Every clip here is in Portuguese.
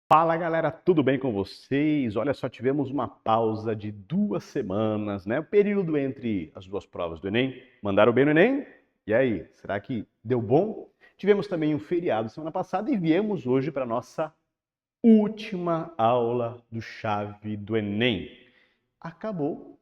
Fala galera, tudo bem com vocês? Olha só, tivemos uma pausa de 2 semanas, né? O período entre as duas provas do Enem. Mandaram bem no Enem? E aí, será que deu bom? Tivemos também um feriado semana passada e viemos hoje para a nossa última aula do Chave do Enem. Acabou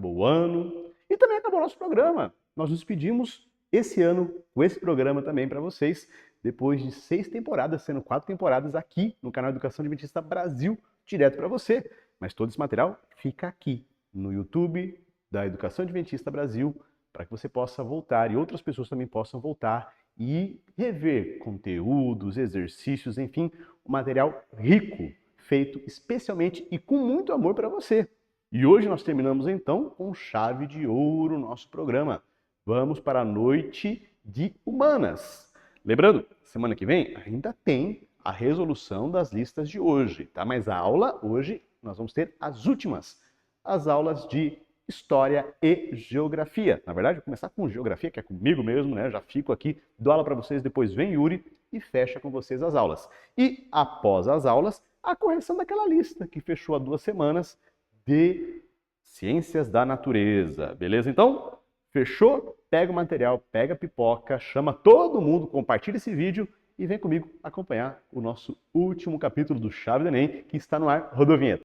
o ano e também acabou o nosso programa. Nós nos despedimos esse ano com esse programa também para vocês, depois de 6 temporadas, sendo 4 temporadas aqui no canal Educação Adventista Brasil, direto para você. Mas todo esse material fica aqui no YouTube da Educação Adventista Brasil, para que você possa voltar e outras pessoas também possam voltar e rever conteúdos, exercícios, enfim, um material rico, feito especialmente e com muito amor para você. E hoje nós terminamos então com chave de ouro o nosso programa. Vamos para a noite de humanas. Lembrando, semana que vem ainda tem a resolução das listas de hoje, tá? Mas a aula hoje nós vamos ter as últimas, as aulas de História e Geografia. Na verdade, vou começar com Geografia, que é comigo mesmo, né? Já fico aqui, dou aula para vocês, depois vem Yuri e fecha com vocês as aulas. E após as aulas, a correção daquela lista que fechou há 2 semanas de Ciências da Natureza. Beleza? Então, fechou? Pega o material, pega a pipoca, chama todo mundo, compartilha esse vídeo e vem comigo acompanhar o nosso último capítulo do Chave do Enem, que está no ar. Rodou a vinheta.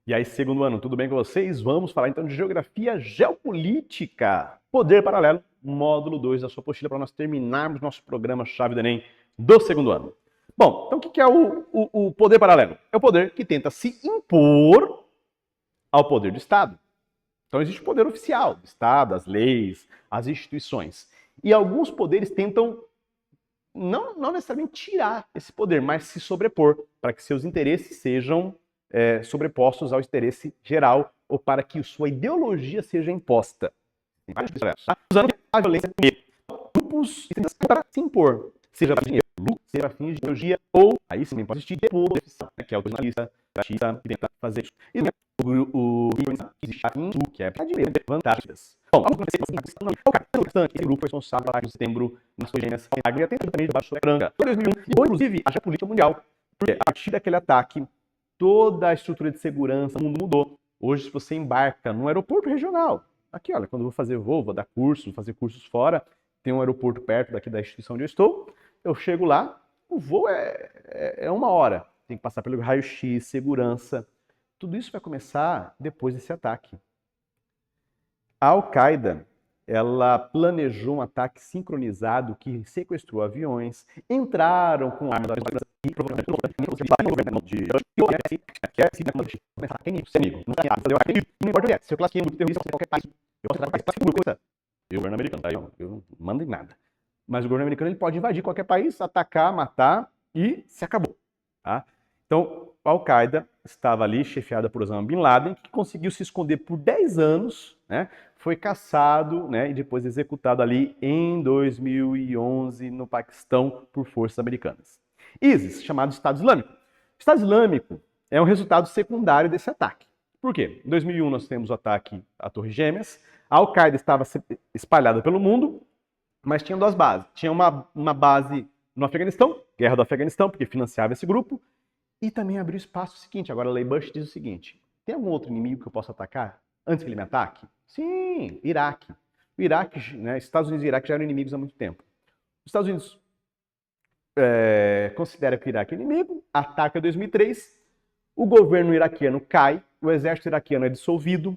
E aí, segundo ano, tudo bem com vocês? Vamos falar então de Geografia Geopolítica, Poder Paralelo, módulo 2 da sua apostila, para nós terminarmos nosso programa Chave do Enem do segundo ano. Bom, então o que é o poder paralelo? É o poder que tenta se impor ao poder do Estado. Então existe o poder oficial do Estado, as leis, as instituições. E alguns poderes tentam não necessariamente tirar esse poder, mas se sobrepor para que seus interesses sejam sobrepostos ao interesse geral ou para que sua ideologia seja imposta. Usando a violência com medo. Grupos para se impor, seja para dinheiro, seja para fins de ideologia, ou aí sim pode existir poder oficial, que é o jornalista, artista, que tenta fazer isso. E o existe a fim, que é para dinheiro, vantagens. Bom, vamos conhecer esse grupo foi responsável pela de setembro nas suas gêmeas, e até também debaixo da branca. Em 2001, e inclusive a geopolítica mundial, porque a partir daquele ataque, toda a estrutura de segurança no mundo mudou. Hoje, se você embarca num aeroporto regional, aqui, olha, quando eu vou fazer voo, vou dar curso, vou fazer cursos fora, tem um aeroporto perto daqui da instituição onde eu estou, eu chego lá, o voo é 1 hora. Tem que passar pelo raio-x, segurança. Tudo isso vai começar depois desse ataque. A Al-Qaeda, ela planejou um ataque sincronizado que sequestrou aviões, entraram com armas e provavelmente não importa o que é, se eu classifiquei muito terrorista em qualquer país, eu posso coisa. O governo americano, tá aí, eu não mando em nada. Mas o governo americano ele pode invadir qualquer país, atacar, matar e se acabou. Tá? Então, a Al-Qaeda estava ali, chefiada por Osama Bin Laden, que conseguiu se esconder por 10 anos, né? Foi caçado, né, e depois executado ali em 2011 no Paquistão por forças americanas. ISIS, chamado Estado Islâmico. O Estado Islâmico é um resultado secundário desse ataque. Por quê? Em 2001 nós temos o ataque à Torre Gêmeas, a Al-Qaeda estava espalhada pelo mundo, mas tinha 2 bases. Tinha uma base no Afeganistão, guerra do Afeganistão, porque financiava esse grupo, e também abriu espaço seguinte. Agora a Lei Bush diz o seguinte: tem algum outro inimigo que eu possa atacar antes que ele me ataque? Sim, Iraque. O Iraque, né, Estados Unidos e Iraque já eram inimigos há muito tempo. Os Estados Unidos considera que o Iraque é inimigo, ataca em 2003, o governo iraquiano cai, o exército iraquiano é dissolvido,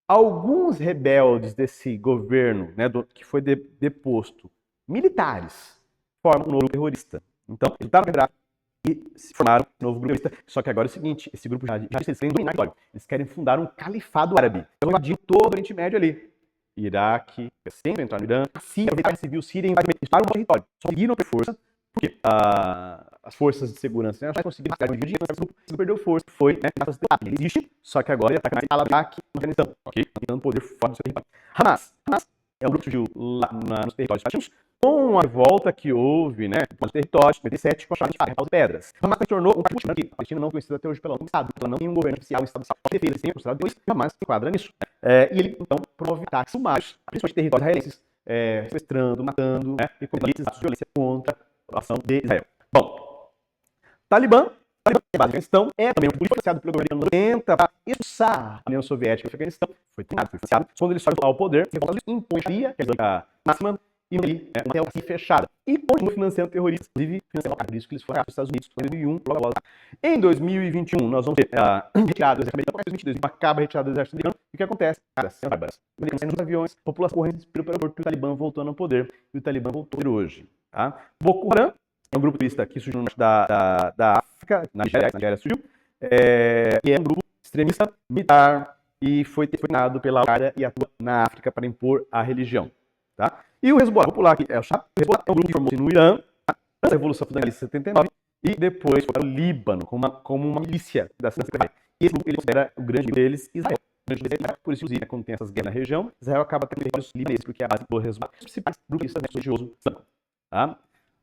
alguns rebeldes desse governo, né, que foi deposto, militares, formam um novo terrorista. Então, eles lutaram contra e se formaram um novo grupo terrorista. Só que agora é o seguinte, esse grupo já eles querem dominar a história. Eles querem fundar um califado árabe. Então, invadindo todo o Oriente Médio ali. Iraque, sempre entrar no Irã, a Síria, a Guerra Civil Síria, invadiram o território. Só conseguiram ter força porque as forças de segurança, né, conseguiram dividir, esse grupo perdeu força, foi, né, ele existe, só que agora ele ataca na Al-Iraque, no Afeganistão, ok? Tentando poder fora do seu território. Hamas é um grupo que surgiu lá nos territórios palestinos, com a revolta que houve, né, nos territórios, em 97, com a chave de Revolta das Pedras. Hamas se tornou um partido que a Palestina não conhecida até hoje pelo Estado, ela não tem um governo oficial, um Estado de defesa, sem considerado depois, Hamas se enquadra nisso. E ele, então, promove ataques sumários, principalmente territórios israelenses, sequestrando, matando, né, e com atos de violência contra a ação de Israel. Bom, Talibã é base do Afeganistão, é também um grupo financiado pelo governo nos 90 para expulsar a União Soviética do Afeganistão, foi treinado, foi financiado, quando eles sobem ao poder, impõe a Sharia, que é a máxima, e ali, uma teocracia fechada. E continua financiando terroristas, inclusive financiando por isso que eles foram para os Estados Unidos em 2001, logo após. Em 2021, nós vamos ter a retirada do exército americano, em 2022, acaba a retirada do exército americano, e o que acontece? Cara, sendo bárbaras. Nos aviões, a população correndo pelo aeroporto, o Talibã voltou no poder, e o Talibã voltou hoje. Tá? Boko Haram é um grupo terrorista que surgiu no norte da África, na Nigéria surgiu, e é um grupo extremista militar, e foi treinado pela Al-Qaeda e atua na África para impor a religião. Tá? E o Hezbollah, vou pular aqui, o Hezbollah é um grupo que formou-se no Irã, antes da Revolução Fundamentista de 79, e depois foi para o Líbano, como uma milícia da Secretaria. E esse grupo ele considera o grande deles Israel. Por isso, inclusive, quando tem essas guerras na região, Israel acaba tendo territórios libaneses, porque é a base do Hezbollah, os principais grupos religiosos islâmicos. Tá?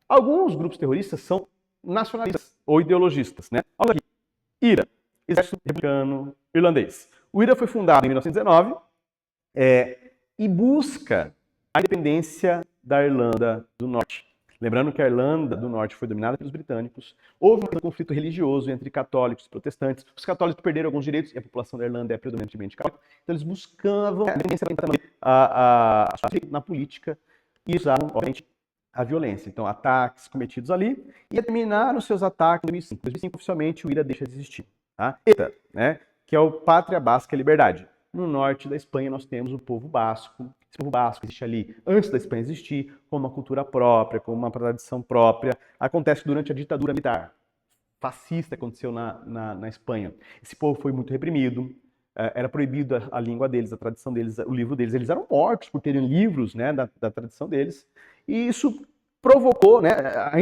Alguns grupos terroristas são nacionalistas ou ideologistas. Né? Olha aqui, IRA, Exército Republicano Irlandês. O IRA foi fundado em 1919 e busca a independência da Irlanda do Norte. Lembrando que a Irlanda do Norte foi dominada pelos britânicos, houve um conflito religioso entre católicos e protestantes, os católicos perderam alguns direitos e a população da Irlanda é predominantemente católica, então eles buscavam a independência na política e usavam, obviamente, a violência. Então, ataques cometidos ali e terminaram seus ataques em 2005. Em 2005, oficialmente, o IRA deixa de existir. Tá? ETA, né, que é o Pátria Basca Liberdade. No norte da Espanha, nós temos o povo basco. Esse povo basco existe ali antes da Espanha existir, com uma cultura própria, com uma tradição própria. Acontece durante a ditadura militar fascista que aconteceu na Espanha. Esse povo foi muito reprimido, era proibido a língua deles, a tradição deles, o livro deles. Eles eram mortos por terem livros, né, da tradição deles. E isso provocou, né,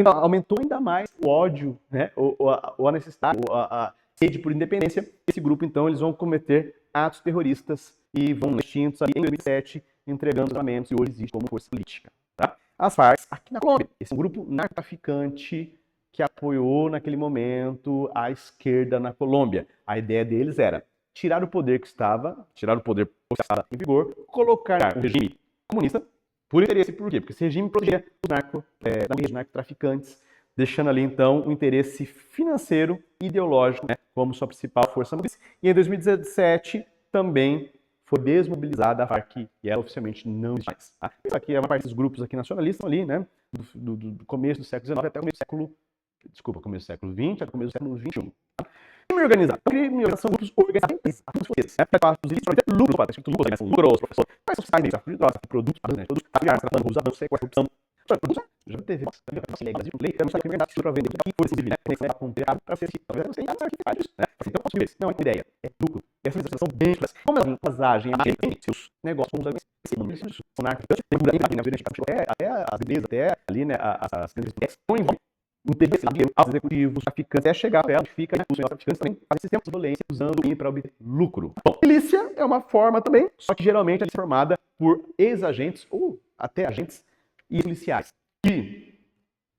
aumentou ainda mais o ódio, né, ou a necessidade, ou a sede por independência. Esse grupo, então, eles vão cometer atos terroristas e vão extintos ali em 2007, entregando os armamentos, e hoje existe como força política. Tá? As Farc, aqui na Colômbia, esse é um grupo narcotraficante que apoiou naquele momento a esquerda na Colômbia. A ideia deles era tirar o poder que estava em vigor, colocar um regime comunista por interesse. Por quê? Porque esse regime protegia os narcotraficantes, deixando ali, então, o interesse financeiro e ideológico, né, como sua principal força motriz. E em 2017, também foi desmobilizada a Farc, e ela oficialmente não existe mais. Tá? Isso aqui é uma parte dos grupos aqui nacionalistas ali, né, do começo do século XIX até o começo do século XX, até o começo do século XXI. Crime organizado. Crime organizado são grupos organizados. Os ilícitos prometem lucros, lucros, professores, mas são sociais, tráfico de drogas, produtos, armas, sequestro, corrupção. Já teve lei, é um crime organizado para vender aqui, for civil, né, para ser talvez você não sabe isso, né? Então, posso ver, não é uma ideia, é lucro. E essas legislações são bem claras. Como elas agem, seus negócios, como os até as empresas, até ali, né, as grandes empresas, não envolvem interesse aos executivos, traficantes, até chegar até ela, fica, né, os traficantes também fazem sistemas de violência usando o para obter lucro. Bom, milícia é uma forma também, só que geralmente é formada por ex-agentes ou até agentes e policiais. Que,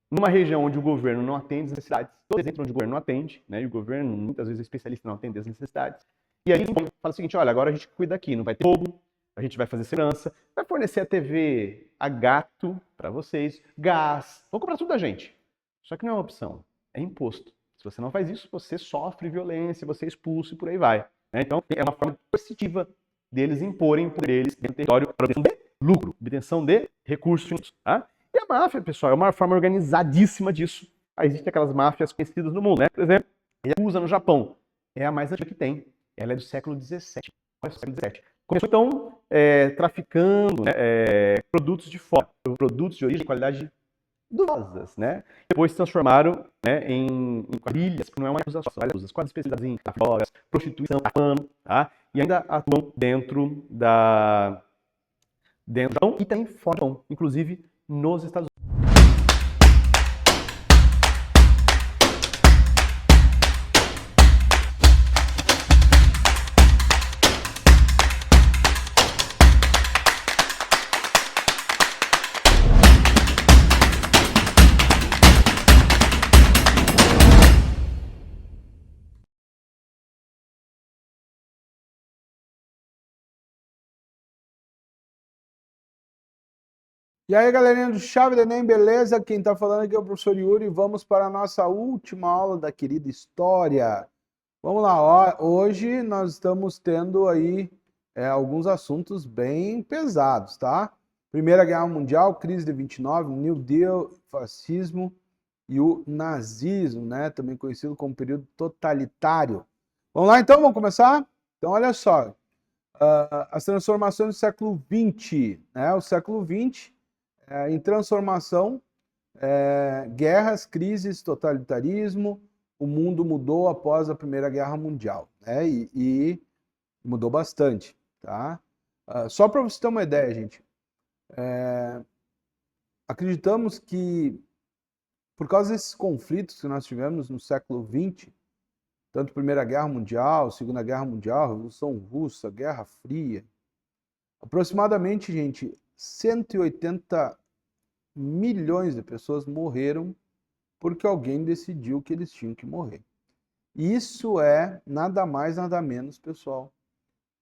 numa região onde o governo não atende as necessidades, todos entram onde o governo não atende, né, e o governo muitas vezes é especialista em não atender as necessidades, e aí fala o seguinte, olha, agora a gente cuida aqui, não vai ter roubo, a gente vai fazer segurança, vai fornecer a TV a gato para vocês, gás, vão comprar tudo da gente. Só que não é uma opção, é imposto. Se você não faz isso, você sofre violência, você é expulso e por aí vai. Né? Então, é uma forma coercitiva deles imporem por eles dentro do território para obtenção de lucro, obtenção de recursos. Tá? E a máfia, pessoal, é uma forma organizadíssima disso. Aí existem aquelas máfias conhecidas no mundo, né? Por exemplo, a Yakuza no Japão. É a mais antiga que tem. Ela é do século XVII. Olha, século XVII. Começou, então, traficando, né, produtos de fora, produtos de origem de qualidade dudosas, né? Depois se transformaram, né, em quadrilhas, porque não é uma acusação, são várias quadrilhas especializadas em drogas, prostituição, tá? E ainda atuam dentro do Japão e também fora do Japão, inclusive nos Estados Unidos. E aí, galerinha do Chave do Enem, beleza? Quem tá falando aqui é o professor Yuri. Vamos para a nossa última aula da querida história. Vamos lá, hoje nós estamos tendo aí alguns assuntos bem pesados, tá? Primeira Guerra Mundial, crise de 29, New Deal, fascismo e o nazismo, né? Também conhecido como período totalitário. Vamos lá então, vamos começar? Então, olha só, as transformações do século XX, né? O século XX em transformação, guerras, crises, totalitarismo, o mundo mudou após a Primeira Guerra Mundial, né? E mudou bastante, tá? Só para você ter uma ideia, gente, acreditamos que por causa desses conflitos que nós tivemos no século XX, tanto Primeira Guerra Mundial, Segunda Guerra Mundial, Revolução Russa, Guerra Fria, aproximadamente, gente, 180 milhões de pessoas morreram porque alguém decidiu que eles tinham que morrer. Isso é nada mais, nada menos, pessoal,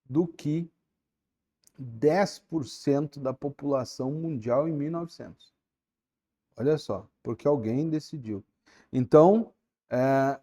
do que 10% da população mundial em 1900. Olha só, porque alguém decidiu. Então,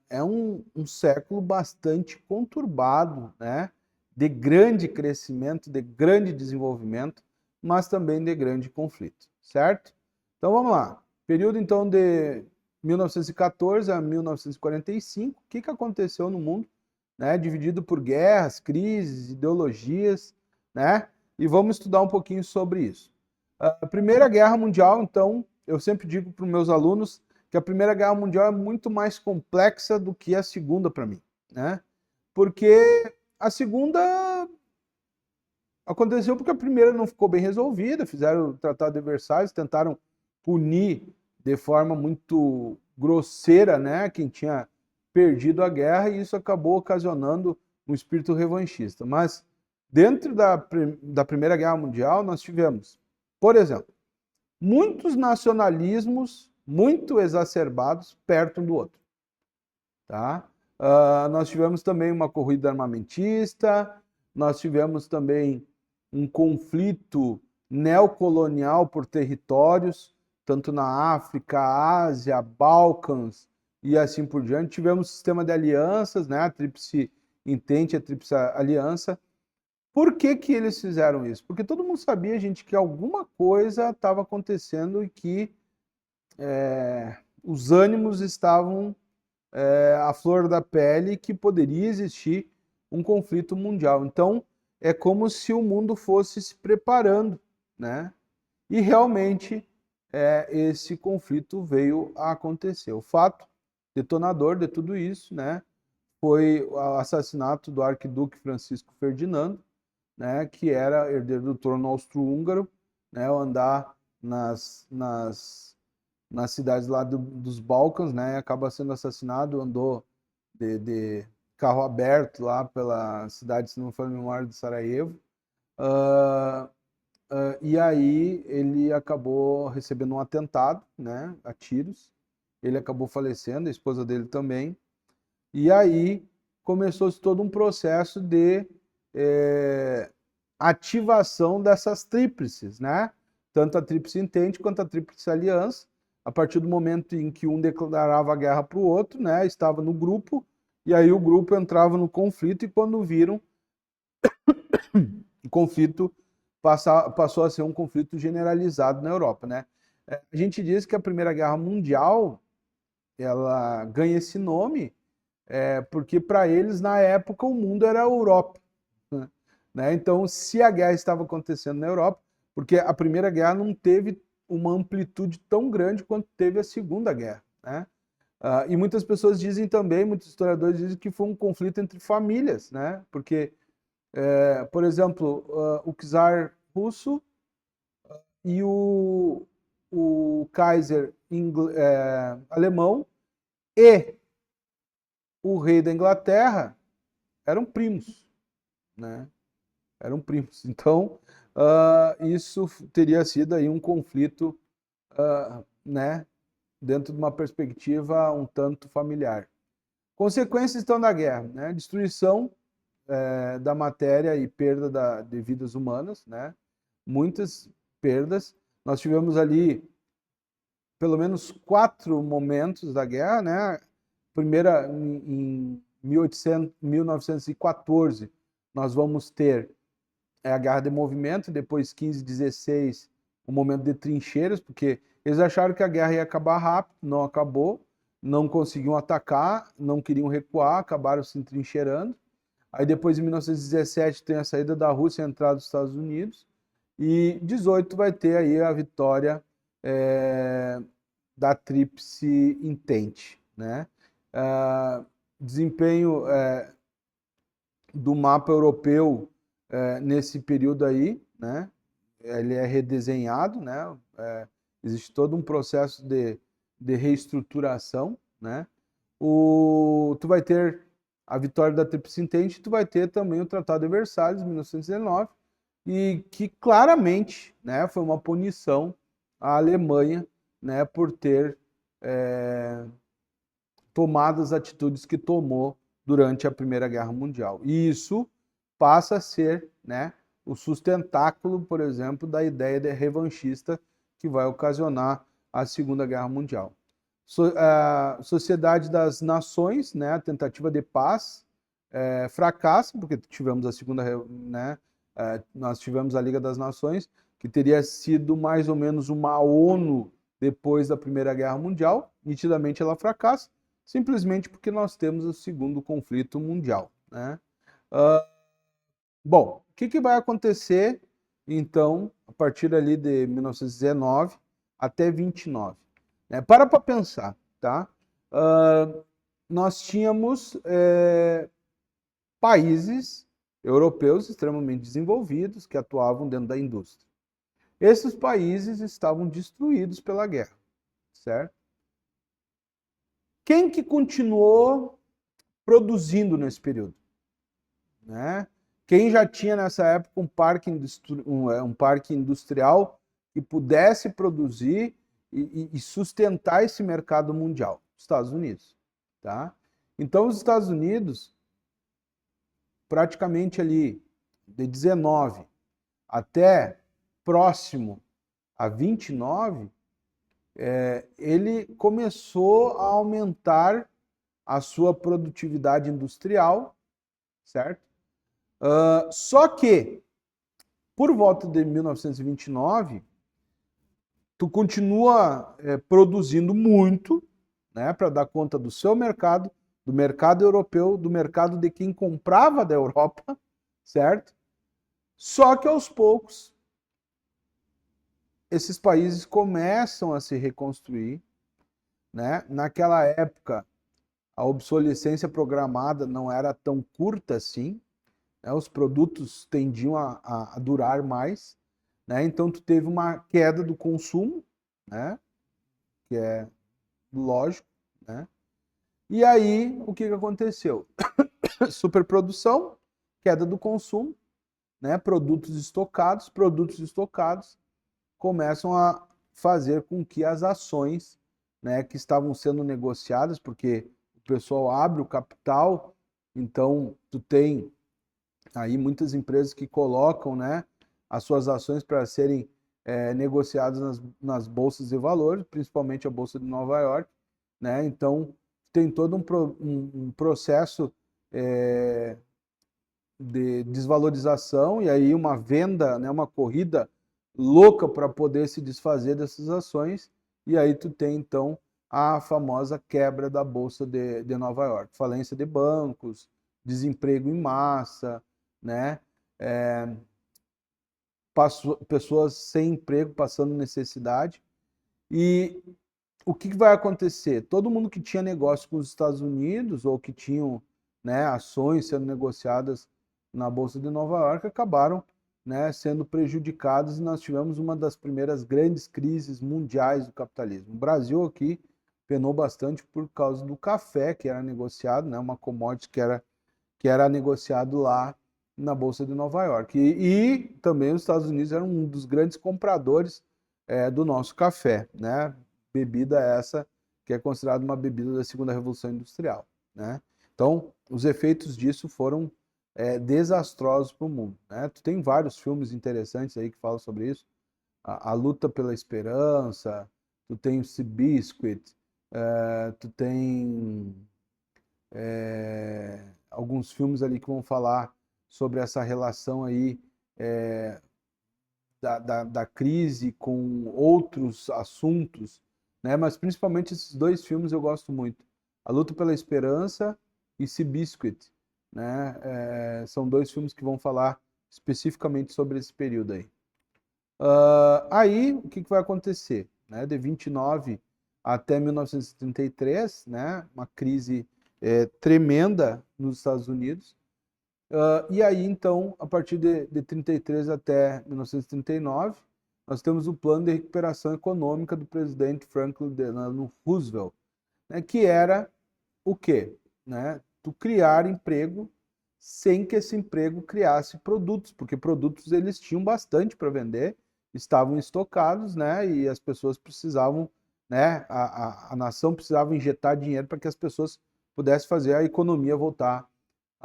é um século bastante conturbado, né? De grande crescimento, de grande desenvolvimento, mas também de grande conflito, certo? Então, vamos lá. Período, então, de 1914 a 1945, o que aconteceu no mundo, né? Dividido por guerras, crises, ideologias, né? E vamos estudar um pouquinho sobre isso. A Primeira Guerra Mundial, então, eu sempre digo para os meus alunos que a Primeira Guerra Mundial é muito mais complexa do que a Segunda para mim, né? Porque a Segunda aconteceu porque a Primeira não ficou bem resolvida, fizeram o Tratado de Versalhes, tentaram punir de forma muito grosseira, né, quem tinha perdido a guerra, e isso acabou ocasionando um espírito revanchista. Mas dentro da Primeira Guerra Mundial nós tivemos, por exemplo, muitos nacionalismos muito exacerbados perto um do outro, tá? Nós tivemos também uma corrida armamentista, nós tivemos também um conflito neocolonial por territórios, tanto na África, Ásia, Balcãs e assim por diante. Tivemos sistema de alianças, né? A Tríplice Entente, a Tríplice Aliança. Por que que eles fizeram isso? Porque todo mundo sabia, gente, que alguma coisa estava acontecendo e que os ânimos estavam à flor da pele, que poderia existir um conflito mundial. Então, é como se o mundo fosse se preparando, né? E realmente esse conflito veio a acontecer. O fato detonador de tudo isso, né, foi o assassinato do arquiduque Francisco Ferdinando, né, que era herdeiro do trono austro-húngaro, né, ao andar nas cidades lá dos Balcãs, né, acaba sendo assassinado, andou de carro aberto lá pela cidade, se não me falha a memória, de Sarajevo. E aí ele acabou recebendo um atentado, né, a tiros. Ele acabou falecendo, a esposa dele também. E aí começou-se todo um processo de ativação dessas tríplices, né? Tanto a Tríplice Entente quanto a Tríplice Aliança. A partir do momento em que um declarava a guerra para o outro, né? Estava no grupo, e aí o grupo entrava no conflito, e quando viram, o conflito passou a ser um conflito generalizado na Europa, né? A gente diz que a Primeira Guerra Mundial ela ganha esse nome porque para eles na época o mundo era a Europa, né? Então, se a guerra estava acontecendo na Europa, porque a Primeira Guerra não teve uma amplitude tão grande quanto teve a Segunda Guerra, né? E muitas pessoas dizem também, muitos historiadores dizem que foi um conflito entre famílias, né? Porque por exemplo, o czar russo e o Kaiser alemão e o rei da Inglaterra eram primos, né? Eram primos. Então, isso teria sido aí um conflito, né? Dentro de uma perspectiva um tanto familiar. Consequências então da guerra, né? Destruição da matéria e perda de vidas humanas, né? Muitas perdas. nós tivemos ali pelo menos 4 momentos da guerra, né? Primeira, em 1914, nós vamos ter a Guerra de Movimento, depois 15 e 16, o momento de trincheiras, porque eles acharam que a guerra ia acabar rápido, não acabou, não conseguiam atacar, não queriam recuar, acabaram se entrincheirando. Aí depois, em 1917, tem a saída da Rússia e a entrada dos Estados Unidos. E 18 vai ter aí a vitória da Tríplice Entente, né? Desempenho do mapa europeu nesse período aí, né? Ele é redesenhado, né? Existe todo um processo de reestruturação, né? Tu vai ter a vitória da Tríplice Entente, tu vai ter também o Tratado de Versalhes, de 1919, e que claramente, né, foi uma punição à Alemanha, né, por ter tomado as atitudes que tomou durante a Primeira Guerra Mundial. E isso passa a ser, né, o sustentáculo, por exemplo, da ideia de revanchista que vai ocasionar a Segunda Guerra Mundial. A Sociedade das Nações, né, a tentativa de paz, fracassa, porque tivemos a segunda, né, nós tivemos a Liga das Nações, que teria sido mais ou menos uma ONU depois da Primeira Guerra Mundial. Nitidamente ela fracassa, simplesmente porque nós temos o segundo conflito mundial, né? Bom, o que vai acontecer, então, a partir ali de 1919 até 29? Para pensar, tá? Nós tínhamos países europeus extremamente desenvolvidos que atuavam dentro da indústria. Esses países estavam destruídos pela guerra, certo? Quem que continuou produzindo nesse período? Né? Quem já tinha nessa época um parque industrial que pudesse produzir e sustentar esse mercado mundial? Estados Unidos. Tá? Então, os Estados Unidos, praticamente ali de 19 até próximo a 29, ele começou a aumentar a sua produtividade industrial, certo? Só que, por volta de 1929, tu continua produzindo muito, né, para dar conta do seu mercado, do mercado europeu, do mercado de quem comprava da Europa, certo? Só que aos poucos, esses países começam a se reconstruir, né? Naquela época, a obsolescência programada não era tão curta assim, né? Os produtos tendiam a durar mais, né? Então tu teve uma queda do consumo, né? Que é lógico, né? E aí, o que aconteceu? Superprodução, queda do consumo, né? Produtos estocados começam a fazer com que as ações, né, que estavam sendo negociadas, porque o pessoal abre o capital, então tu tem aí muitas empresas que colocam, né, as suas ações para serem negociadas nas bolsas de valores, principalmente a Bolsa de Nova York, né? Então tem todo um processo de desvalorização e aí uma venda, né, uma corrida louca para poder se desfazer dessas ações, e aí tu tem então a famosa quebra da Bolsa de Nova York, falência de bancos, desemprego em massa, né? Pessoas sem emprego, passando necessidade. E o que vai acontecer? Todo mundo que tinha negócio com os Estados Unidos ou que tinham, né, ações sendo negociadas na Bolsa de Nova York acabaram, né, sendo prejudicados, e nós tivemos uma das primeiras grandes crises mundiais do capitalismo. O Brasil aqui penou bastante por causa do café que era negociado, né, uma commodity que era negociado lá na Bolsa de Nova York. E também os Estados Unidos eram um dos grandes compradores do nosso café, né? Bebida essa que é considerada uma bebida da segunda revolução industrial, né? Então, os efeitos disso foram desastrosos para o mundo, né? Tu tem vários filmes interessantes aí que falam sobre isso, a Luta pela Esperança, tu tem o Seabiscuit, tu tem alguns filmes ali que vão falar sobre essa relação aí da crise com outros assuntos, né? Mas principalmente esses dois filmes eu gosto muito. A Luta pela Esperança e Seabiscuit, né? São dois filmes que vão falar especificamente sobre esse período aí. Aí, o que vai acontecer? Né? De 29 até 1933, né? Uma crise tremenda nos Estados Unidos. E aí, então, a partir de 33 até 1939, nós temos o plano de recuperação econômica do presidente Franklin Delano Roosevelt, né? Que era o quê? Né? Tu criar emprego sem que esse emprego criasse produtos, porque produtos eles tinham bastante para vender, estavam estocados, né? E as pessoas precisavam, né? A nação precisava injetar dinheiro para que as pessoas pudessem fazer a economia voltar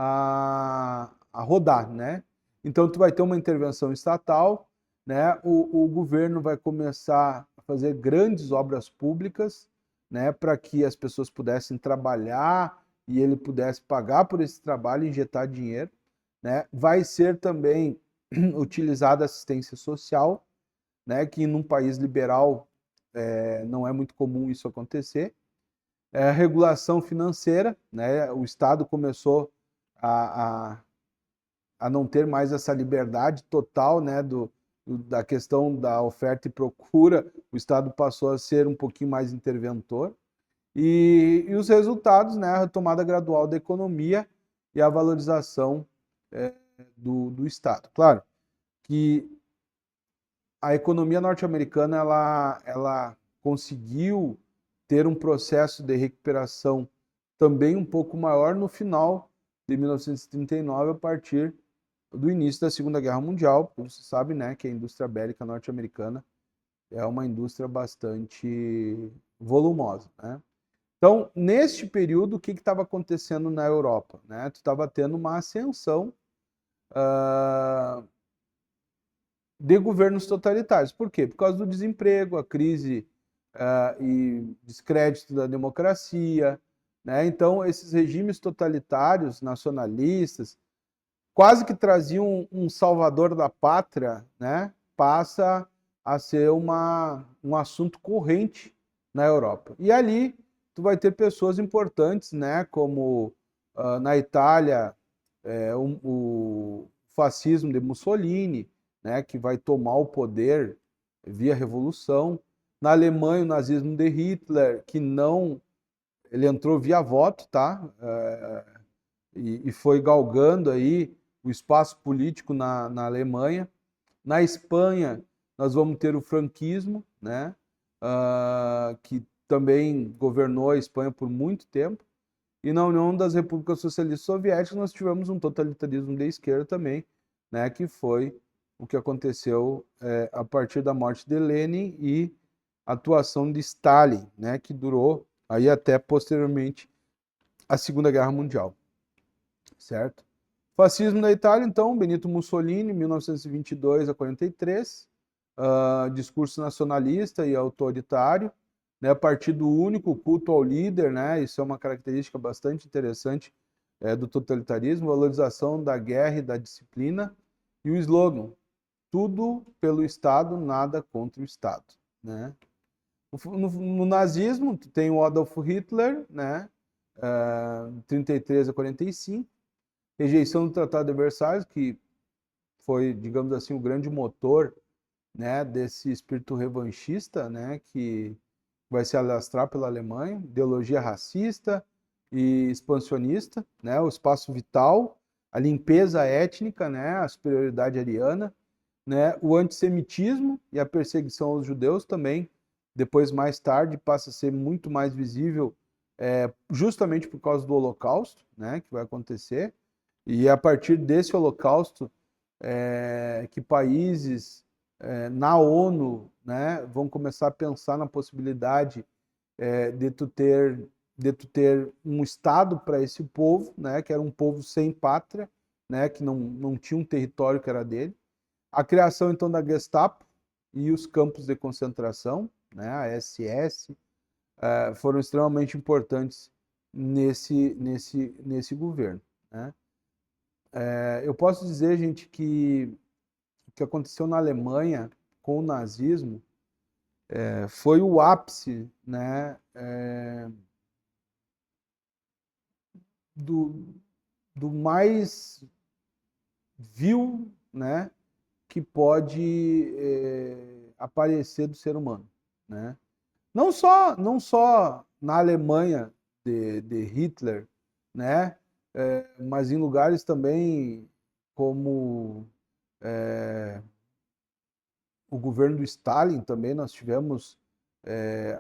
a rodar, né? Então tu vai ter uma intervenção estatal, né? O governo vai começar a fazer grandes obras públicas, né? Para que as pessoas pudessem trabalhar e ele pudesse pagar por esse trabalho e injetar dinheiro, né? Vai ser também utilizada assistência social, né? Que num país liberal não é muito comum isso acontecer. Regulação financeira, né? O Estado começou a não ter mais essa liberdade total, né? Da questão da oferta e procura, o Estado passou a ser um pouquinho mais interventor. E os resultados, né? A retomada gradual da economia e a valorização do Estado. Claro que a economia norte-americana ela conseguiu ter um processo de recuperação também um pouco maior no final de 1939, a partir do início da Segunda Guerra Mundial, porque você sabe, né, que a indústria bélica norte-americana é uma indústria bastante volumosa, né? Então, neste período, o que estava acontecendo na Europa? Né? Tu estava tendo uma ascensão de governos totalitários. Por quê? Por causa do desemprego, a crise e descrédito da democracia, né? Então, esses regimes totalitários, nacionalistas, quase que traziam um salvador da pátria, né? Passa a ser um assunto corrente na Europa. E ali tu vai ter pessoas importantes, né? Como na Itália, o fascismo de Mussolini, né? Que vai tomar o poder via revolução. Na Alemanha, o nazismo de Hitler, que não... Ele entrou via voto, tá? E foi galgando aí o espaço político na Alemanha. Na Espanha, nós vamos ter o franquismo, né? Que também governou a Espanha por muito tempo. E na União das Repúblicas Socialistas Soviéticas, nós tivemos um totalitarismo de esquerda também, né? Que foi o que aconteceu a partir da morte de Lenin e a atuação de Stalin, né? Que durou aí até posteriormente a Segunda Guerra Mundial, certo? Fascismo da Itália, então, Benito Mussolini, 1922 a 43, discurso nacionalista e autoritário, né, partido único, culto ao líder, né, isso é uma característica bastante interessante do totalitarismo, valorização da guerra e da disciplina, e o slogan, tudo pelo Estado, nada contra o Estado, né. No nazismo, tem o Adolf Hitler, né, 33 a 45, rejeição do Tratado de Versalhes, que foi, digamos assim, o grande motor, né, desse espírito revanchista, né, que vai se alastrar pela Alemanha, ideologia racista e expansionista, né, o espaço vital, a limpeza étnica, né, a superioridade ariana, né, o antissemitismo e a perseguição aos judeus também, depois mais tarde passa a ser muito mais visível, justamente por causa do Holocausto, né, que vai acontecer. E é a partir desse holocausto que países na ONU, né, vão começar a pensar na possibilidade de tu ter um Estado para esse povo, né, que era um povo sem pátria, né, que não tinha um território que era dele. A criação, então, da Gestapo, e os campos de concentração, né, a SS, foram extremamente importantes nesse governo, né? Eu posso dizer, gente, que o que aconteceu na Alemanha com o nazismo foi o ápice, né, do, do mais vil, né, que pode aparecer do ser humano, né? Não só na Alemanha de Hitler, né, mas em lugares também como o governo do Stalin também nós tivemos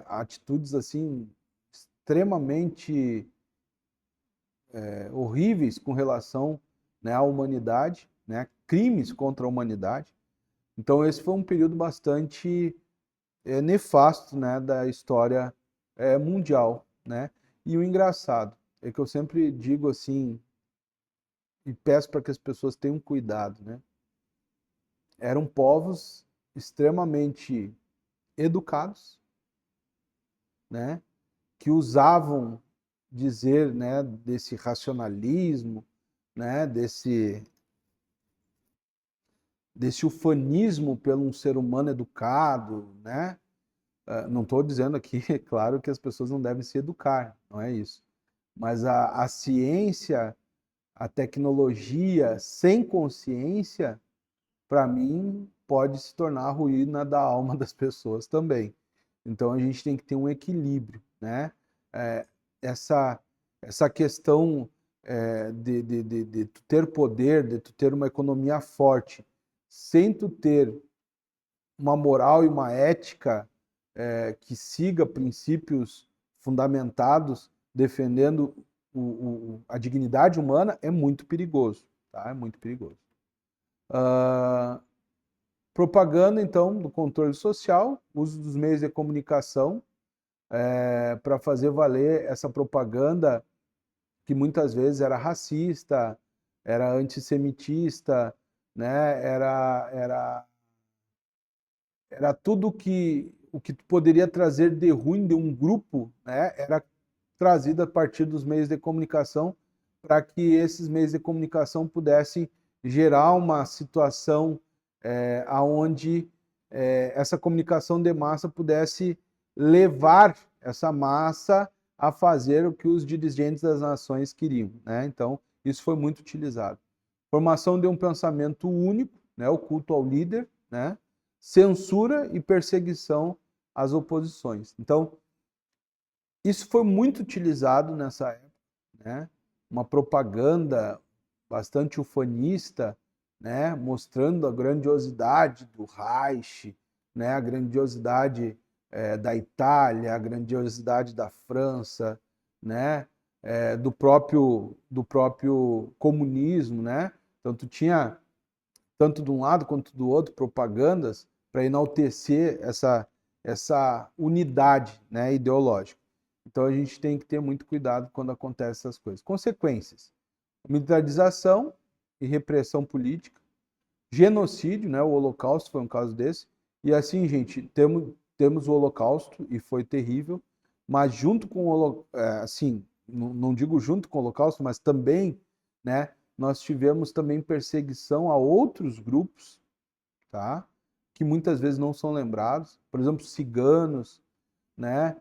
atitudes assim extremamente horríveis com relação, né, à humanidade, né, crimes contra a humanidade. Então esse foi um período bastante nefasto, né, da história mundial, né? E o engraçado é que eu sempre digo assim e peço para que as pessoas tenham cuidado, né? Eram povos extremamente educados, né? Que usavam dizer, né, desse racionalismo, né, desse ufanismo pelo um ser humano educado, né? Não estou dizendo aqui, é claro, que as pessoas não devem se educar, não é isso. Mas a ciência, a tecnologia sem consciência, para mim, pode se tornar a ruína da alma das pessoas também. Então a gente tem que ter um equilíbrio, né? É, essa, essa questão de tu ter poder, de tu ter uma economia forte, sem tu ter uma moral e uma ética que siga princípios fundamentados, defendendo a dignidade humana, é muito perigoso, tá? É muito perigoso. Uh, Propaganda, então, do controle social, uso dos meios de comunicação para fazer valer essa propaganda que muitas vezes era racista, era antissemitista, né? Era tudo o que poderia trazer de ruim de um grupo, né? Era trazido a partir dos meios de comunicação para que esses meios de comunicação pudessem gerar uma situação aonde essa comunicação de massa pudesse levar essa massa a fazer o que os dirigentes das nações queriam, né? Então, isso foi muito utilizado. Formação de um pensamento único, né? O culto ao líder, né? Censura e perseguição às oposições. Então, isso foi muito utilizado nessa época, né? Uma propaganda bastante ufanista, né? Mostrando a grandiosidade do Reich, né? A grandiosidade da Itália, a grandiosidade da França, né? Do próprio comunismo, né? Então tu tinha tanto de um lado quanto do outro propagandas para enaltecer essa unidade, né, ideológica. Então a gente tem que ter muito cuidado quando acontecem essas coisas. Consequências: militarização e repressão política, genocídio, né, o Holocausto foi um caso desse. E assim, gente, temos o Holocausto e foi terrível, mas junto com o assim, não digo junto com o Holocausto, mas também, né, nós tivemos também perseguição a outros grupos, tá? Que muitas vezes não são lembrados, por exemplo, ciganos, né?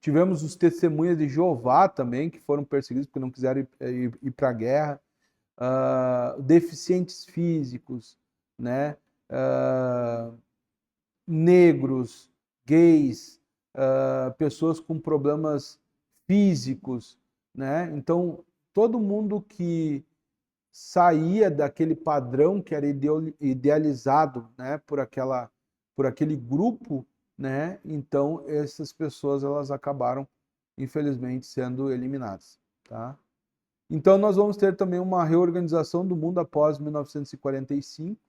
Tivemos os testemunhas de Jeová também, que foram perseguidos porque não quiseram ir para a guerra. Deficientes físicos, né? Negros, gays, pessoas com problemas físicos, né? Então, todo mundo que saía daquele padrão que era idealizado, né, por aquele grupo, né? Então essas pessoas elas acabaram infelizmente sendo eliminadas, tá? Então nós vamos ter também uma reorganização do mundo após 1945,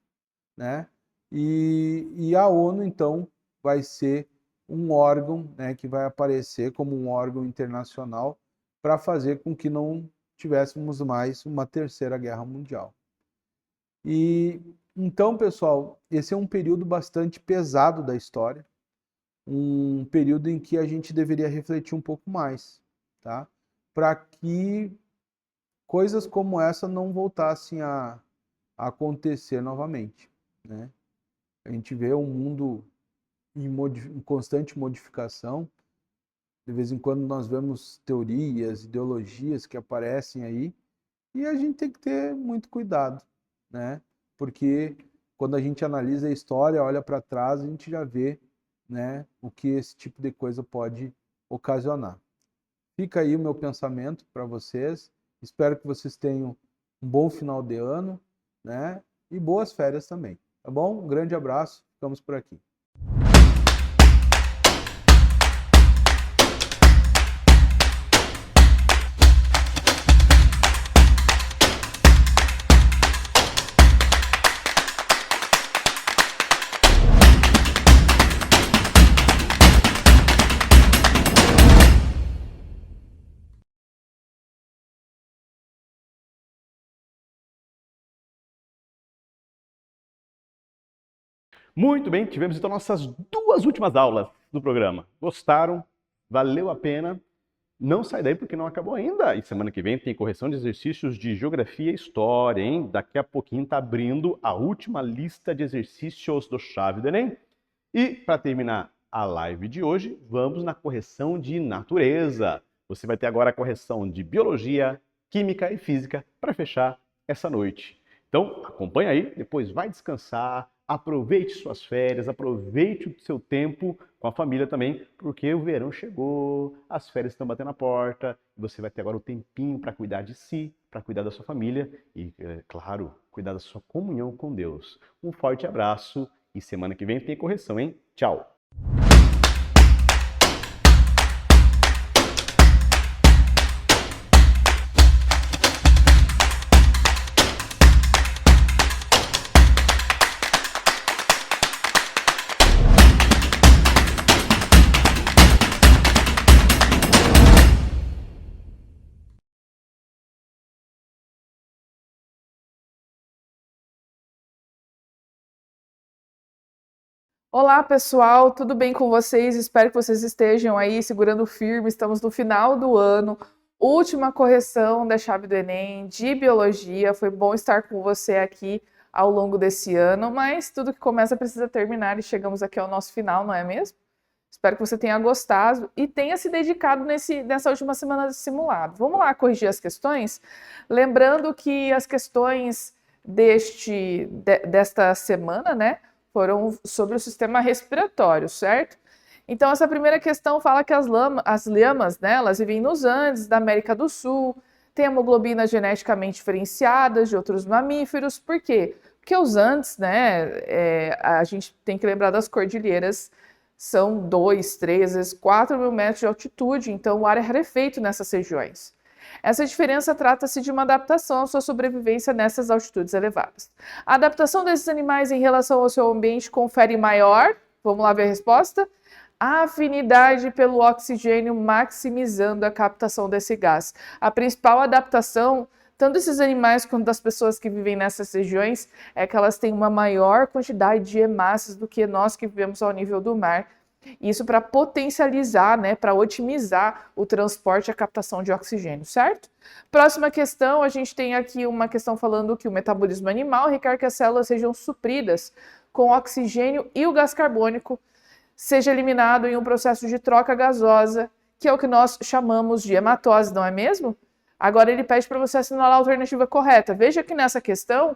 né? E a ONU então vai ser um órgão, né, que vai aparecer como um órgão internacional para fazer com que não tivéssemos mais uma terceira guerra mundial. E Então, pessoal, esse é um período bastante pesado da história, um período em que a gente deveria refletir um pouco mais, tá? Para que coisas como essa não voltassem a acontecer novamente, né? A gente vê um mundo em constante modificação. De vez em quando nós vemos teorias, ideologias que aparecem aí, e a gente tem que ter muito cuidado, né? Porque quando a gente analisa a história, olha para trás, a gente já vê, né, o que esse tipo de coisa pode ocasionar. Fica aí o meu pensamento para vocês. Espero que vocês tenham um bom final de ano, né? E boas férias também, tá bom? Um grande abraço, ficamos por aqui. Muito bem, tivemos então nossas duas últimas aulas do programa. Gostaram? Valeu a pena? Não sai daí porque não acabou ainda. E semana que vem tem correção de exercícios de geografia e história, hein? Daqui a pouquinho tá abrindo a última lista de exercícios do Chave do Enem. E para terminar a live de hoje, vamos na correção de natureza. Você vai ter agora a correção de biologia, química e física para fechar essa noite. Então, acompanha aí, depois vai descansar, aproveite suas férias, aproveite o seu tempo com a família também, porque o verão chegou, as férias estão batendo a porta, e você vai ter agora o tempinho para cuidar de si, para cuidar da sua família e, claro, cuidar da sua comunhão com Deus. Um forte abraço e semana que vem tem correção, hein? Tchau! Olá, pessoal, tudo bem com vocês? Espero que vocês estejam aí segurando firme. Estamos no final do ano, última correção da chave do Enem de biologia. Foi bom estar com você aqui ao longo desse ano, mas tudo que começa precisa terminar e chegamos aqui ao nosso final, não é mesmo? Espero que você tenha gostado e tenha se dedicado nessa última semana de simulado. Vamos lá corrigir as questões? Lembrando que as questões desta semana, né, foram sobre o sistema respiratório, certo? Então, essa primeira questão fala que as lhamas, né, elas vivem nos Andes, da América do Sul, têm hemoglobina geneticamente diferenciada de outros mamíferos. Por quê? Porque os Andes, né, a gente tem que lembrar das cordilheiras, são 2, 3, às vezes 4 mil metros de altitude, então o ar é rarefeito nessas regiões. Essa diferença trata-se de uma adaptação à sua sobrevivência nessas altitudes elevadas. A adaptação desses animais em relação ao seu ambiente confere maior, vamos lá ver a resposta, afinidade pelo oxigênio, maximizando a captação desse gás. A principal adaptação, tanto desses animais quanto das pessoas que vivem nessas regiões, é que elas têm uma maior quantidade de hemácias do que nós que vivemos ao nível do mar. Isso para potencializar, né, para otimizar o transporte e a captação de oxigênio, certo? Próxima questão, a gente tem aqui uma questão falando que o metabolismo animal requer que as células sejam supridas com oxigênio e o gás carbônico seja eliminado em um processo de troca gasosa, que é o que nós chamamos de hematose, não é mesmo? Agora ele pede para você assinalar a alternativa correta. Veja que nessa questão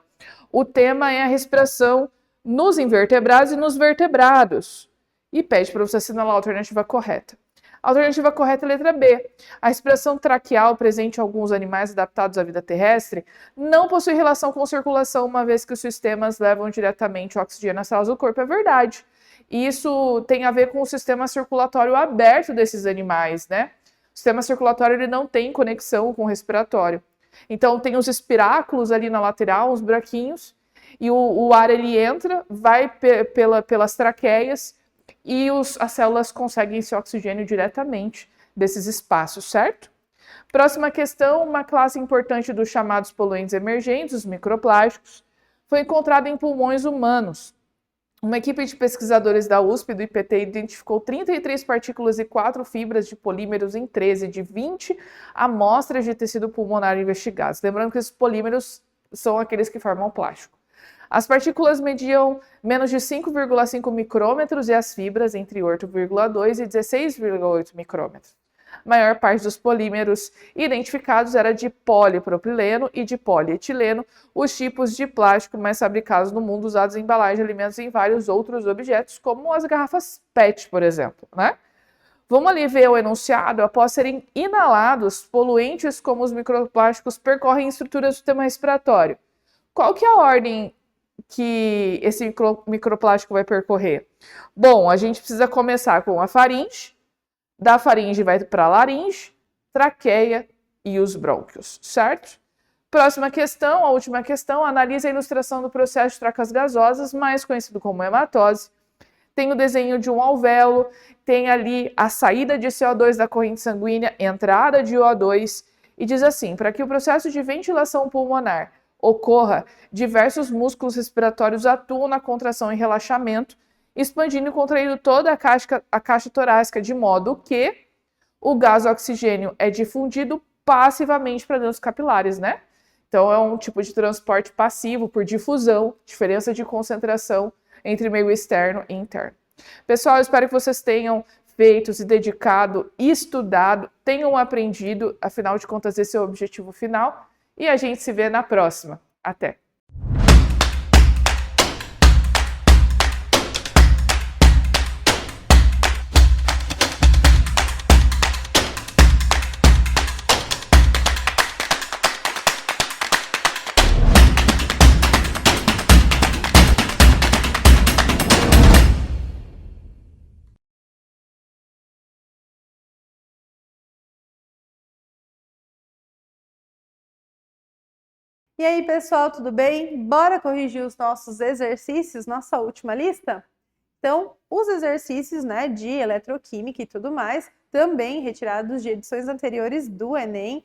o tema é a respiração nos invertebrados e nos vertebrados. E pede para você assinalar a alternativa correta. A alternativa correta é a letra B. A respiração traqueal presente em alguns animais adaptados à vida terrestre não possui relação com circulação, uma vez que os sistemas levam diretamente o oxigênio às células do corpo. É verdade. Isso tem a ver com o sistema circulatório aberto desses animais, né? O sistema circulatório ele não tem conexão com o respiratório. Então tem os espiráculos ali na lateral, os buraquinhos, e o ar ele entra, vai pelas traqueias, e as células conseguem esse oxigênio diretamente desses espaços, certo? Próxima questão, uma classe importante dos chamados poluentes emergentes, os microplásticos, foi encontrado em pulmões humanos. Uma equipe de pesquisadores da USP e do IPT identificou 33 partículas e 4 fibras de polímeros em 13 de 20 amostras de tecido pulmonar investigadas. Lembrando que esses polímeros são aqueles que formam plástico. As partículas mediam menos de 5,5 micrômetros e as fibras entre 8,2 e 16,8 micrômetros. A maior parte dos polímeros identificados era de polipropileno e de polietileno, os tipos de plástico mais fabricados no mundo usados em embalagem de alimentos e em vários outros objetos, como as garrafas PET, por exemplo, né? Vamos ali ver o enunciado. Após serem inalados, poluentes como os microplásticos percorrem estruturas do sistema respiratório. Qual que é a ordem que esse microplástico vai percorrer? Bom, a gente precisa começar com a faringe, da faringe vai para a laringe, traqueia e os brônquios, certo? Próxima questão, a última questão, analisa a ilustração do processo de trocas gasosas, mais conhecido como hematose. Tem o desenho de um alvéolo, tem ali a saída de CO2 da corrente sanguínea, entrada de O2, e diz assim: para que o processo de ventilação pulmonar ocorra, diversos músculos respiratórios atuam na contração e relaxamento, expandindo e contraindo toda a caixa torácica, de modo que o gás oxigênio é difundido passivamente para dentro dos capilares, né? Então é um tipo de transporte passivo por difusão, diferença de concentração entre meio externo e interno. Pessoal, eu espero que vocês tenham feito, se dedicado, estudado, tenham aprendido, afinal de contas esse é o objetivo final, e a gente se vê na próxima. Até! E aí, pessoal, tudo bem? Bora corrigir os nossos exercícios, nossa última lista? Então, os exercícios, né, de eletroquímica e tudo mais, também retirados de edições anteriores do Enem.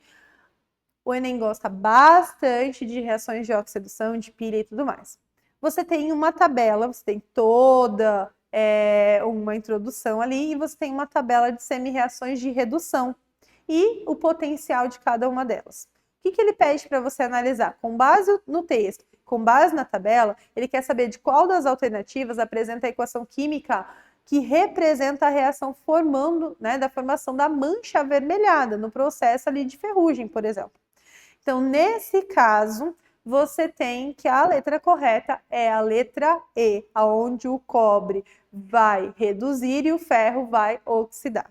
O Enem gosta bastante de reações de oxidação, de pilha e tudo mais. Você tem uma tabela, você tem toda uma introdução ali, e você tem uma tabela de semi-reações de redução e o potencial de cada uma delas. O que ele pede para você analisar? Com base no texto, com base na tabela, ele quer saber de qual das alternativas apresenta a equação química que representa a reação formando, né, da formação da mancha avermelhada no processo ali de ferrugem, por exemplo. Então, nesse caso, você tem que a letra correta é a letra E, onde o cobre vai reduzir e o ferro vai oxidar.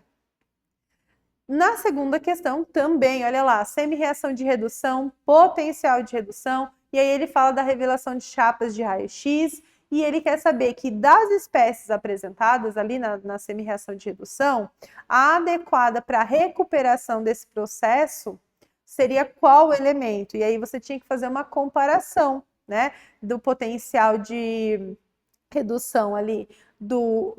Na segunda questão, também, olha lá, semi-reação de redução, potencial de redução, e aí ele fala da revelação de chapas de raio-x, e ele quer saber que das espécies apresentadas ali na semi-reação de redução, a adequada para a recuperação desse processo seria qual elemento? E aí você tinha que fazer uma comparação, né, do potencial de redução ali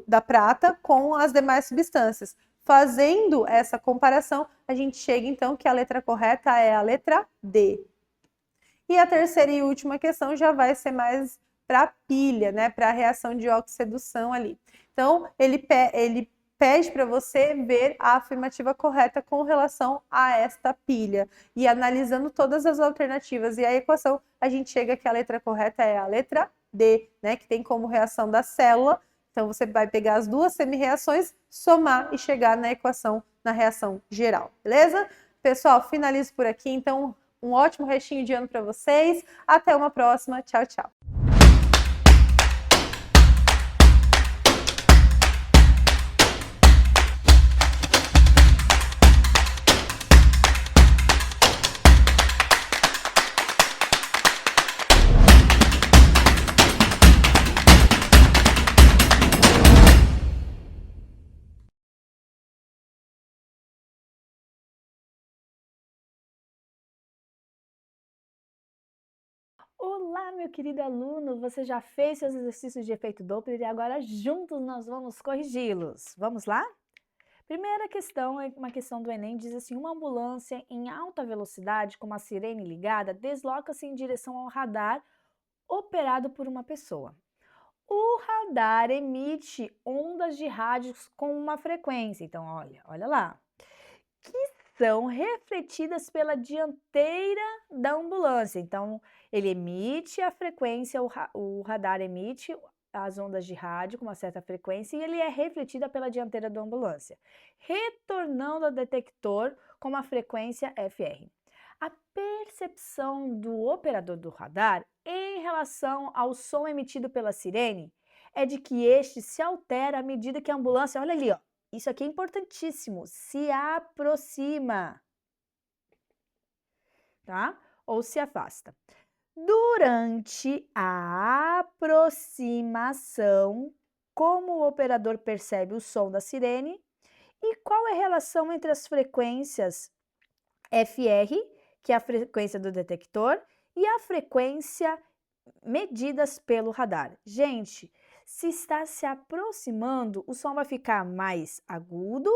da prata com as demais substâncias. Fazendo essa comparação, a gente chega então que a letra correta é a letra D. E a terceira e última questão já vai ser mais para pilha, né, para a reação de oxidação ali. Então, ele pede para você ver a afirmativa correta com relação a esta pilha. E analisando todas as alternativas e a equação, a gente chega que a letra correta é a letra D, né, que tem como reação da célula. Então, você vai pegar as duas semi-reações, somar e chegar na equação, na reação geral, beleza? Pessoal, finalizo por aqui. Então, um ótimo restinho de ano para vocês. Até uma próxima. Tchau, tchau. Olá, meu querido aluno! Você já fez seus exercícios de efeito Doppler e agora juntos nós vamos corrigi-los. Vamos lá? Primeira questão é uma questão do Enem, diz assim: uma ambulância em alta velocidade com uma sirene ligada desloca-se em direção ao radar operado por uma pessoa. O radar emite ondas de rádio com uma frequência, então olha lá, que são refletidas pela dianteira da ambulância. Então, ele emite a frequência, o radar emite as ondas de rádio com uma certa frequência e ele é refletida pela dianteira da ambulância, retornando ao detector com uma frequência FR. A percepção do operador do radar em relação ao som emitido pela sirene é de que este se altera à medida que a ambulância, olha ali, ó, isso aqui é importantíssimo, se aproxima, tá? Ou se afasta. Durante a aproximação, como o operador percebe o som da sirene e qual é a relação entre as frequências FR, que é a frequência do detector, e a frequência medidas pelo radar. Gente, se está se aproximando, o som vai ficar mais agudo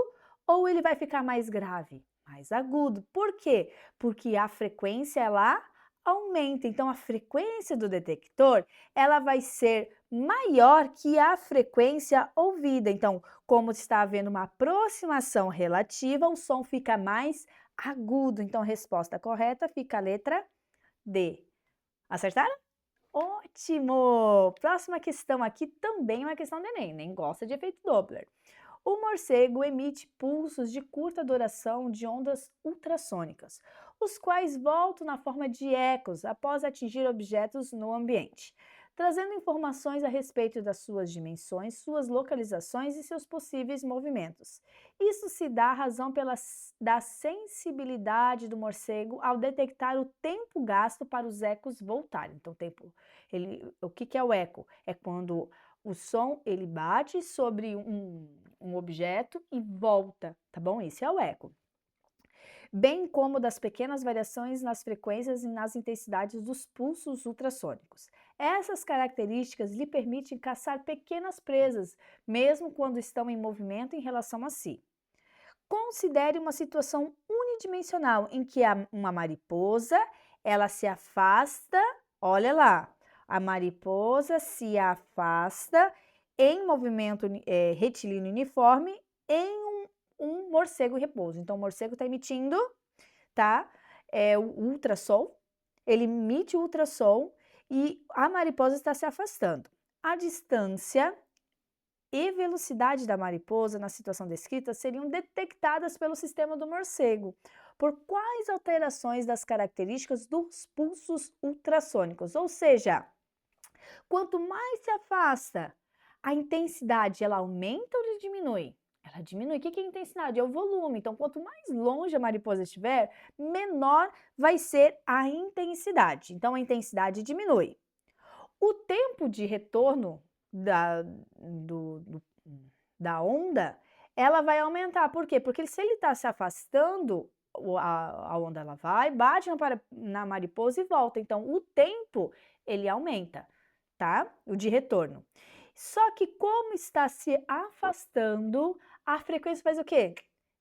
ou ele vai ficar mais grave? Mais agudo. Por quê? Porque a frequência ela aumenta. Então, a frequência do detector ela vai ser maior que a frequência ouvida. Então, como está havendo uma aproximação relativa, o som fica mais agudo. Então, a resposta correta fica a letra D. Acertaram? Ótimo! Próxima questão aqui também é uma questão do Enem, nem gosta de efeito Doppler. O morcego emite pulsos de curta duração de ondas ultrassônicas, os quais voltam na forma de ecos após atingir objetos no ambiente, trazendo informações a respeito das suas dimensões, suas localizações e seus possíveis movimentos. Isso se dá à razão da sensibilidade do morcego ao detectar o tempo gasto para os ecos voltarem. Então, o que é o eco? É quando o som ele bate sobre um objeto e volta, tá bom? Esse é o eco. Bem como das pequenas variações nas frequências e nas intensidades dos pulsos ultrassônicos. Essas características lhe permitem caçar pequenas presas, mesmo quando estão em movimento em relação a si. Considere uma situação unidimensional em que uma mariposa, ela se afasta, olha lá, a mariposa se afasta em movimento retilíneo uniforme em um morcego em repouso. Então, o morcego está emitindo, tá? O ultrassom, ele emite o ultrassom e a mariposa está se afastando. A distância e velocidade da mariposa na situação descrita seriam detectadas pelo sistema do morcego. Por quais alterações das características dos pulsos ultrassônicos? Ou seja, quanto mais se afasta, a intensidade ela aumenta ou diminui? Ela diminui. O que é intensidade? É o volume. Então, quanto mais longe a mariposa estiver, menor vai ser a intensidade. Então, a intensidade diminui. O tempo de retorno da onda, ela vai aumentar. Por quê? Porque se ele está se afastando, a onda ela vai, bate na mariposa e volta. Então, o tempo, ele aumenta, tá? O de retorno. Só que como está se afastando, a frequência faz o quê?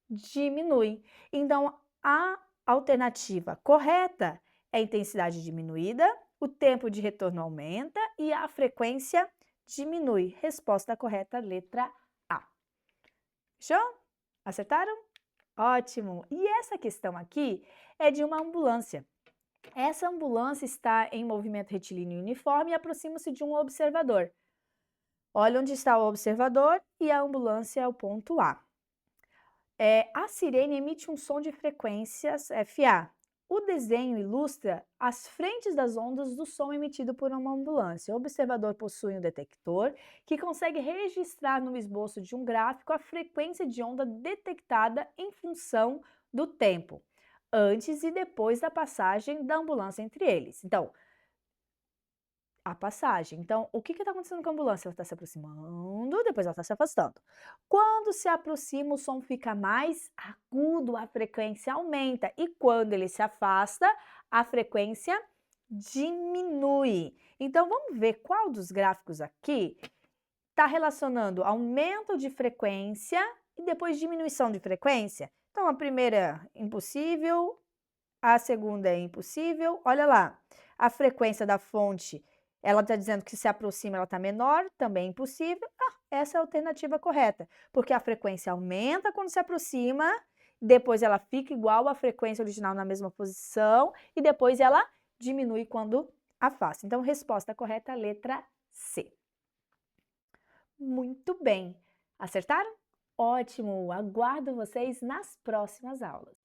Diminui. Então, a alternativa correta é a intensidade diminuída, o tempo de retorno aumenta e a frequência diminui. Resposta correta, letra A. Fechou? Acertaram? Ótimo! E essa questão aqui é de uma ambulância. Essa ambulância está em movimento retilíneo uniforme e aproxima-se de um observador. Olha onde está o observador e a ambulância é o ponto A. A sirene emite um som de frequências FA. O desenho ilustra as frentes das ondas do som emitido por uma ambulância. O observador possui um detector que consegue registrar no esboço de um gráfico a frequência de onda detectada em função do tempo, antes e depois da passagem da ambulância entre eles. Então, a passagem. Então, o que está acontecendo com a ambulância? Ela está se aproximando, depois ela está se afastando. Quando se aproxima, o som fica mais agudo, a frequência aumenta. E quando ele se afasta, a frequência diminui. Então, vamos ver qual dos gráficos aqui está relacionando aumento de frequência e depois diminuição de frequência. Então, a primeira é impossível, a segunda é impossível. Olha lá, a frequência da fonte Ela está dizendo que se aproxima, ela está menor, também impossível. Essa é a alternativa correta, porque a frequência aumenta quando se aproxima, depois ela fica igual à frequência original na mesma posição e depois ela diminui quando afasta. Então, resposta correta, letra C. Muito bem. Acertaram? Ótimo! Aguardo vocês nas próximas aulas.